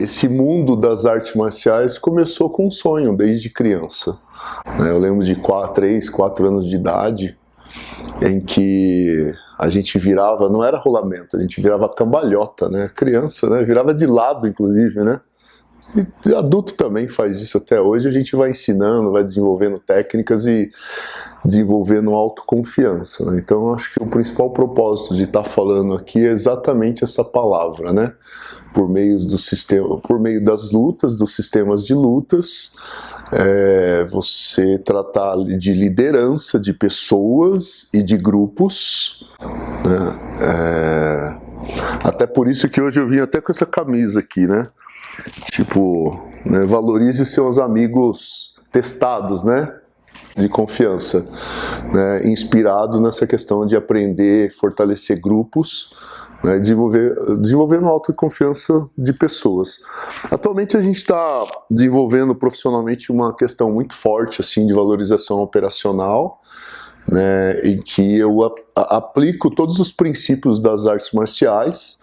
esse mundo das artes marciais começou com um sonho desde criança. Eu lembro de 3, 4 anos de idade, em que a gente virava, não era rolamento, a gente virava cambalhota, né? Criança, né? Virava de lado, inclusive, né? E adulto também faz isso até hoje. A gente vai ensinando, vai desenvolvendo técnicas e desenvolvendo autoconfiança, né? Então, acho que o principal propósito de estar falando aqui é exatamente essa palavra, né? Por meio do sistema, por meio das lutas, dos sistemas de lutas, você tratar de liderança de pessoas e de grupos, né? Até por isso que hoje eu vim até com essa camisa aqui, né? Tipo, né, valorize seus amigos testados, né? De confiança, né? Inspirado nessa questão de aprender, fortalecer grupos, né? Desenvolvendo autoconfiança de pessoas. Atualmente a gente está desenvolvendo profissionalmente uma questão muito forte assim, de valorização operacional, né? Em que eu aplico todos os princípios das artes marciais,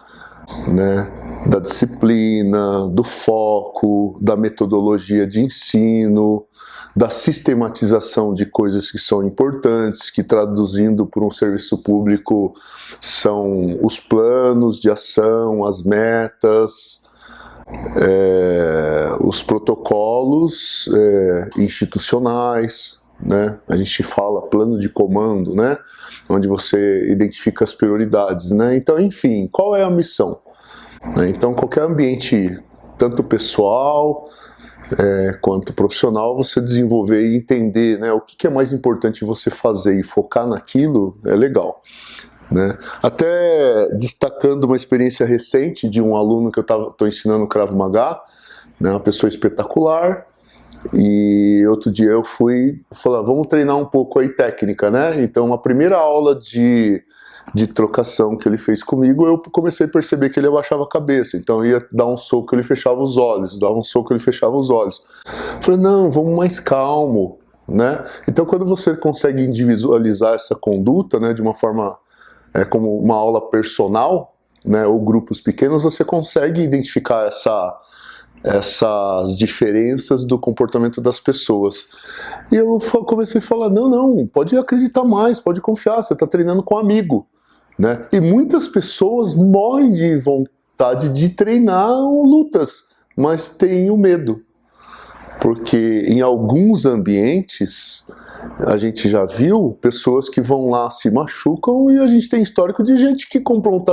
né, da disciplina, do foco, da metodologia de ensino, da sistematização de coisas que são importantes, que traduzindo por um serviço público são os planos de ação, as metas, os protocolos institucionais, né? A gente fala plano de comando, né? Onde você identifica as prioridades, né? Então, enfim, qual é a missão? Então, qualquer ambiente, tanto pessoal quanto profissional, você desenvolver e entender, né, o que é mais importante você fazer e focar naquilo é legal, né? Até destacando uma experiência recente de um aluno que eu estou ensinando Krav Maga, né, uma pessoa espetacular. E outro dia eu fui falar, vamos treinar um pouco aí técnica, né? Então, a primeira aula de trocação que ele fez comigo, eu comecei a perceber que ele abaixava a cabeça. Então, eu ia dar um soco, ele fechava os olhos, dava um soco, ele fechava os olhos. Eu falei, não, vamos mais calmo, né? Então, quando você consegue individualizar essa conduta, né, de uma forma como uma aula personal, né, ou grupos pequenos, você consegue identificar essas diferenças do comportamento das pessoas. E eu comecei a falar, não, pode acreditar mais, pode confiar, você está treinando com um amigo, né? E muitas pessoas morrem de vontade de treinar lutas, mas têm o medo. Porque em alguns ambientes, a gente já viu pessoas que vão lá, se machucam, e a gente tem histórico de gente que comprou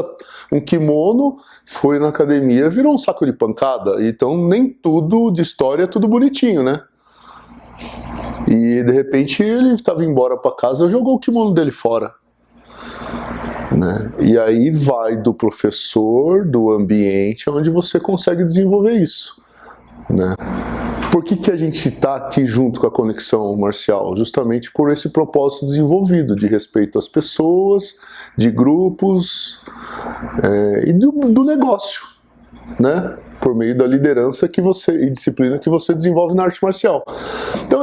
um kimono, foi na academia, virou um saco de pancada. Então nem tudo de história é tudo bonitinho, né? E de repente ele estava embora para casa e jogou o kimono dele fora, né? E aí vai do professor, do ambiente onde você consegue desenvolver isso, né? Por que a gente está aqui junto com a Conexão Marcial? Justamente por esse propósito desenvolvido de respeito às pessoas, de grupos e do negócio, né? Por meio da liderança e disciplina que você desenvolve na arte marcial. Então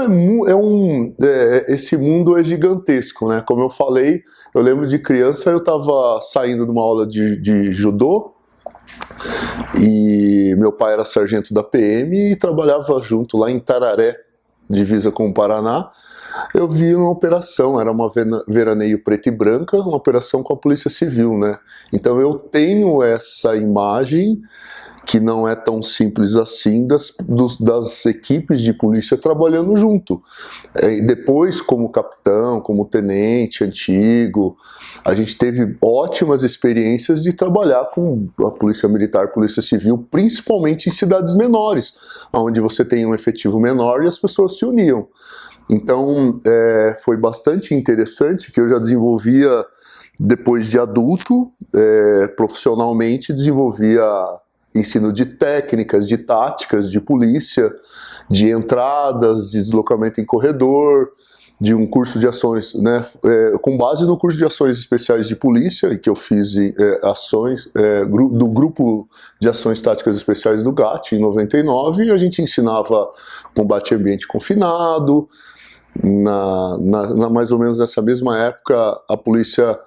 esse mundo é gigantesco, né? Como eu falei, eu lembro de criança, eu estava saindo de uma aula de judô, e meu pai era sargento da PM e trabalhava junto lá em Tararé, divisa com o Paraná. Eu vi uma operação, era uma veraneio preta e branca, uma operação com a Polícia Civil, né? Então eu tenho essa imagem, que não é tão simples assim, das equipes de polícia trabalhando junto. E depois, como capitão, como tenente antigo, a gente teve ótimas experiências de trabalhar com a Polícia Militar, Polícia Civil, principalmente em cidades menores, onde você tem um efetivo menor e as pessoas se uniam. Então, foi bastante interessante, que eu já desenvolvia, depois de adulto, profissionalmente, desenvolvia ensino de técnicas, de táticas de polícia, de entradas, de deslocamento em corredor, de um curso de ações, né, com base no curso de ações especiais de polícia, que eu fiz ações do grupo de ações táticas especiais do GAT em 99, e a gente ensinava combate em ambiente confinado. Mais ou menos nessa mesma época, a polícia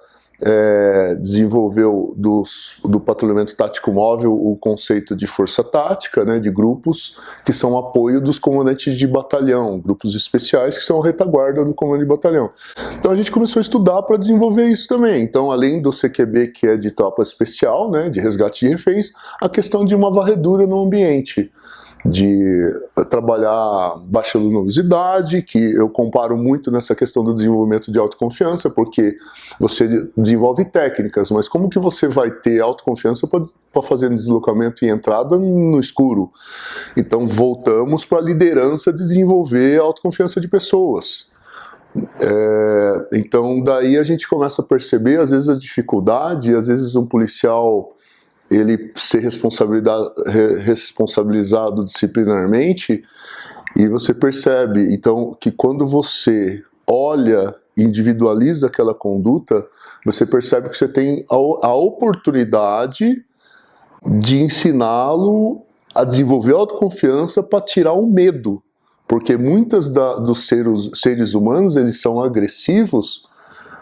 desenvolveu do patrulhamento tático móvel o conceito de força tática, né, de grupos que são apoio dos comandantes de batalhão, grupos especiais que são a retaguarda do comando de batalhão. Então a gente começou a estudar para desenvolver isso também. Então, além do CQB, que é de tropa especial, né, de resgate de reféns, a questão de uma varredura no ambiente, de trabalhar baixa luminosidade, que eu comparo muito nessa questão do desenvolvimento de autoconfiança, porque você desenvolve técnicas, mas como que você vai ter autoconfiança para fazer deslocamento e entrada no escuro? Então voltamos para a liderança de desenvolver a autoconfiança de pessoas. Então daí a gente começa a perceber às vezes a dificuldade, às vezes um policial ele ser responsabilizado disciplinarmente, e você percebe, então, que quando você olha, individualiza aquela conduta, você percebe que você tem a oportunidade de ensiná-lo a desenvolver autoconfiança para tirar o medo, porque muitos dos seres humanos, eles são agressivos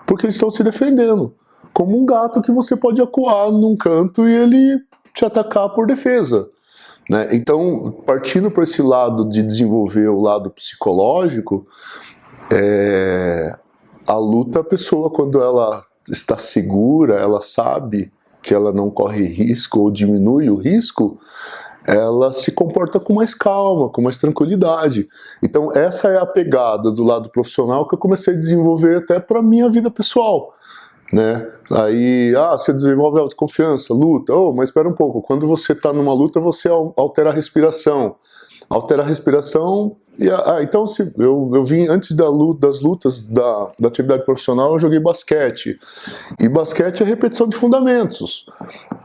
porque eles estão se defendendo. Como um gato que você pode acuar num canto e ele te atacar por defesa, né? Então, partindo por esse lado de desenvolver o lado psicológico, a luta, a pessoa, quando ela está segura, ela sabe que ela não corre risco ou diminui o risco, ela se comporta com mais calma, com mais tranquilidade. Então essa é a pegada do lado profissional que eu comecei a desenvolver até para a minha vida pessoal, né? Aí, você desenvolve autoconfiança, luta, mas espera um pouco, quando você está numa luta, você altera a respiração, então eu vim antes das lutas da atividade profissional, eu joguei basquete, e basquete é repetição de fundamentos,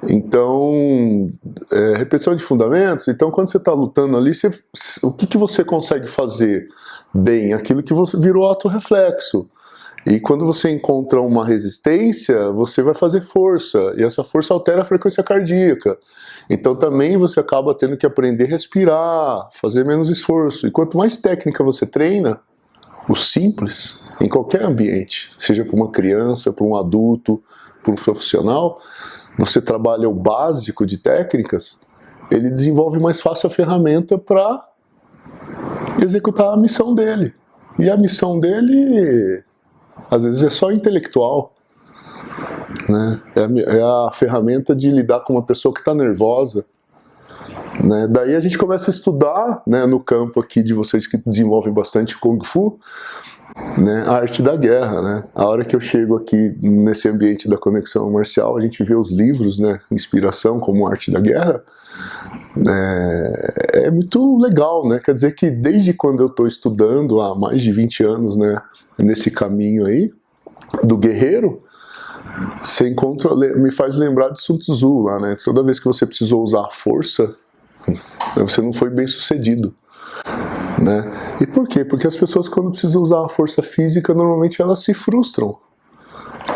então repetição de fundamentos, então quando você está lutando ali, o que você consegue fazer bem? Aquilo que você virou autorreflexo. E quando você encontra uma resistência, você vai fazer força, e essa força altera a frequência cardíaca. Então também você acaba tendo que aprender a respirar, fazer menos esforço. E quanto mais técnica você treina, o simples, em qualquer ambiente, seja para uma criança, para um adulto, para um profissional, você trabalha o básico de técnicas, ele desenvolve mais fácil a ferramenta para executar a missão dele. E a missão dele, às vezes, é só intelectual, né? É a ferramenta de lidar com uma pessoa que está nervosa, né? Daí a gente começa a estudar, né, no campo aqui de vocês que desenvolvem bastante Kung Fu, né, a arte da guerra, né? A hora que eu chego aqui nesse ambiente da conexão marcial, a gente vê os livros, né, inspiração como arte da guerra, é muito legal, né? Quer dizer que desde quando eu estou estudando há mais de 20 anos, né, nesse caminho aí do guerreiro, você me faz lembrar de Sun Tzu lá, né? Toda vez que você precisou usar a força, você não foi bem sucedido, né? E por quê? Porque as pessoas, quando precisam usar a força física, normalmente elas se frustram,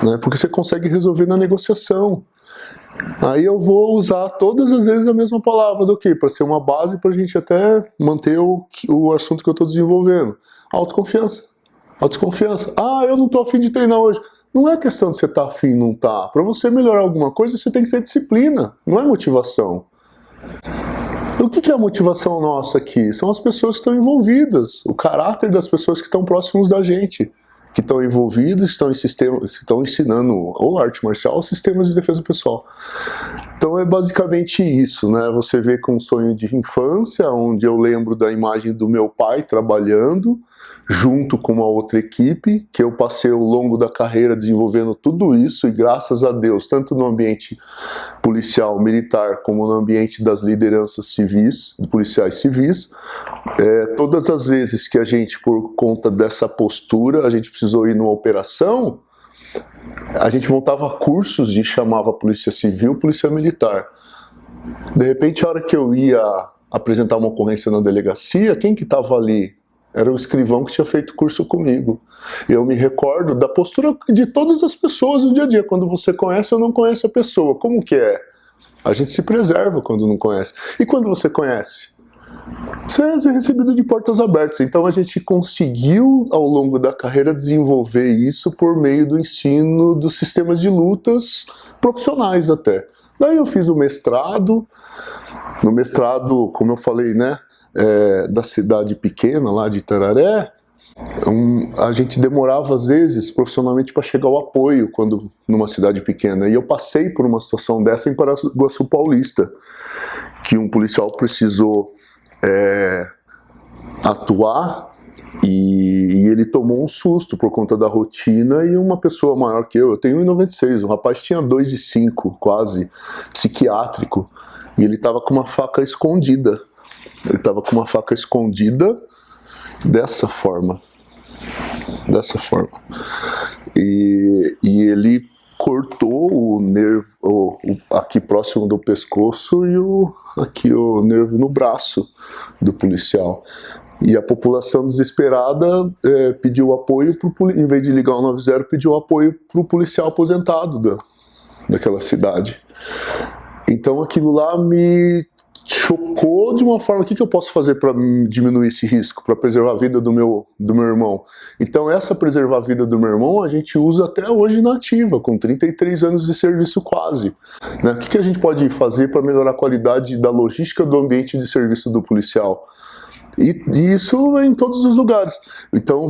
né? Porque você consegue resolver na negociação. Aí eu vou usar todas as vezes a mesma palavra do que? Para ser uma base para a gente até manter o assunto que eu estou desenvolvendo. Autoconfiança. Autoconfiança. Eu não estou afim de treinar hoje. Não é questão de você estar afim ou não estar. Para você melhorar alguma coisa, você tem que ter disciplina. Não é motivação. O que é a motivação nossa aqui? São as pessoas que estão envolvidas. O caráter das pessoas que estão próximos da gente. Que estão envolvidos, que estão ensinando ou arte marcial ou sistemas de defesa pessoal. Então é basicamente isso, né? Você vê com um sonho de infância, onde eu lembro da imagem do meu pai trabalhando junto com uma outra equipe, que eu passei ao longo da carreira desenvolvendo tudo isso, e graças a Deus, tanto no ambiente policial, militar, como no ambiente das lideranças civis, de policiais civis, todas as vezes que a gente, por conta dessa postura, a gente precisou ir numa operação, a gente montava cursos e chamava polícia civil, polícia militar. De repente, a hora que eu ia apresentar uma ocorrência na delegacia, quem que estava ali? Era o escrivão que tinha feito curso comigo. E eu me recordo da postura de todas as pessoas no dia a dia. Quando você conhece ou não conhece a pessoa, como que é? A gente se preserva quando não conhece. E quando você conhece? Você é recebido de portas abertas. Então a gente conseguiu, ao longo da carreira, desenvolver isso por meio do ensino dos sistemas de lutas profissionais até. Daí eu fiz o mestrado. No mestrado, como eu falei, né, da cidade pequena lá de Itararé, a gente demorava às vezes profissionalmente para chegar ao apoio quando numa cidade pequena. E eu passei por uma situação dessa em Paraguaçu Paulista, que um policial precisou atuar e ele tomou um susto por conta da rotina, e uma pessoa maior que eu tenho 1,96, o rapaz tinha 2,5 quase, psiquiátrico, e ele estava com uma faca escondida. Ele estava com uma faca escondida dessa forma. E ele cortou o nervo aqui próximo do pescoço e aqui o nervo no braço do policial. E a população desesperada pediu apoio, em vez de ligar o 90, pediu apoio para o policial aposentado daquela cidade. Então aquilo lá me chocou de uma forma. O que eu posso fazer para diminuir esse risco, para preservar a vida do meu irmão? Então essa preservar a vida do meu irmão a gente usa até hoje na ativa, com 33 anos de serviço quase, né? O que a gente pode fazer para melhorar a qualidade da logística do ambiente de serviço do policial? E isso é em todos os lugares. Então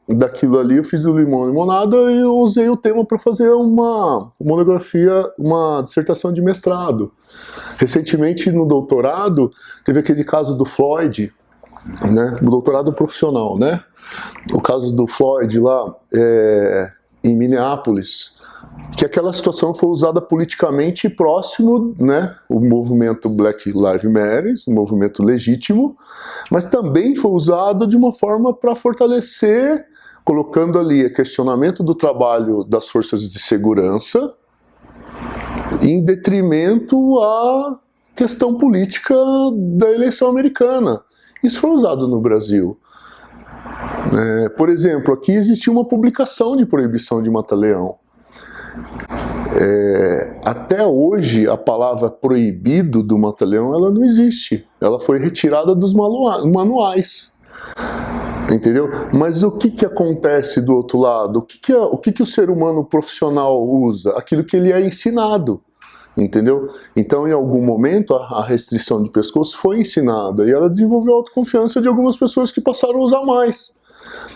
daquilo ali eu fiz o Limão e Limonada e eu usei o tema para fazer uma monografia, uma dissertação de mestrado. Recentemente no doutorado teve aquele caso do Floyd, né, o doutorado profissional, né? O caso do Floyd lá em Minneapolis, que aquela situação foi usada politicamente próximo, né, o movimento Black Lives Matter, um movimento legítimo, mas também foi usado de uma forma para fortalecer, colocando ali questionamento do trabalho das forças de segurança em detrimento à questão política da eleição americana. Isso foi usado no Brasil. Por exemplo, aqui existia uma publicação de proibição de mata-leão. Até hoje a palavra proibido do mata-leão ela não existe. Ela foi retirada dos manuais. Entendeu? Mas o que acontece do outro lado? O que o ser humano profissional usa? Aquilo que ele é ensinado. Entendeu? Então, em algum momento, a restrição de pescoço foi ensinada e ela desenvolveu a autoconfiança de algumas pessoas que passaram a usar mais.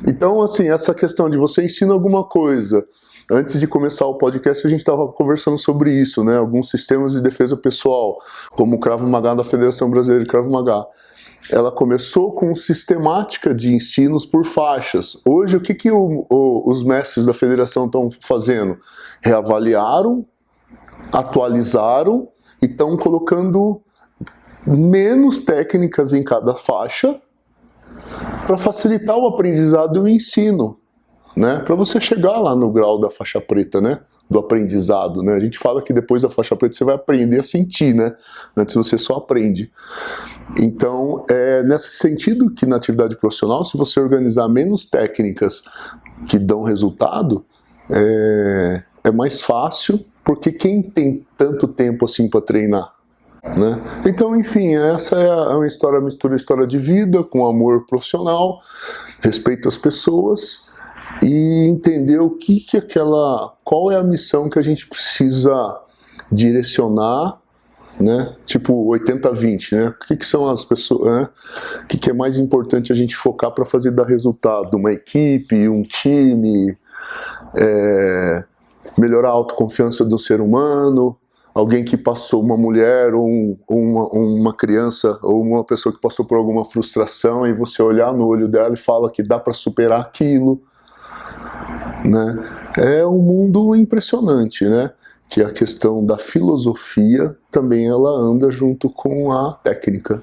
Então, assim, essa questão de você ensina alguma coisa. Antes de começar o podcast, a gente estava conversando sobre isso, né? Alguns sistemas de defesa pessoal, como o Krav Maga da Federação Brasileira de Krav Maga. Ela começou com sistemática de ensinos por faixas. Hoje, o que os mestres da federação estão fazendo? Reavaliaram, atualizaram e estão colocando menos técnicas em cada faixa para facilitar o aprendizado e o ensino, né? Para você chegar lá no grau da faixa preta, né? Do aprendizado, né? A gente fala que depois da faixa preta você vai aprender a sentir, né? Antes você só aprende. Então, é nesse sentido que na atividade profissional, se você organizar menos técnicas que dão resultado, é mais fácil, porque quem tem tanto tempo assim para treinar, né? Então, enfim, essa é uma história, mistura história de vida com amor profissional, respeito às pessoas e entender qual é a missão que a gente precisa direcionar, né? Tipo 80-20, né? O que são as pessoas, né? O que é mais importante a gente focar para fazer dar resultado? Uma equipe, um time, melhorar a autoconfiança do ser humano, alguém que passou, uma mulher ou uma criança ou uma pessoa que passou por alguma frustração e você olhar no olho dela e fala que dá para superar aquilo, né? É um mundo impressionante, né? Que a questão da filosofia também ela anda junto com a técnica.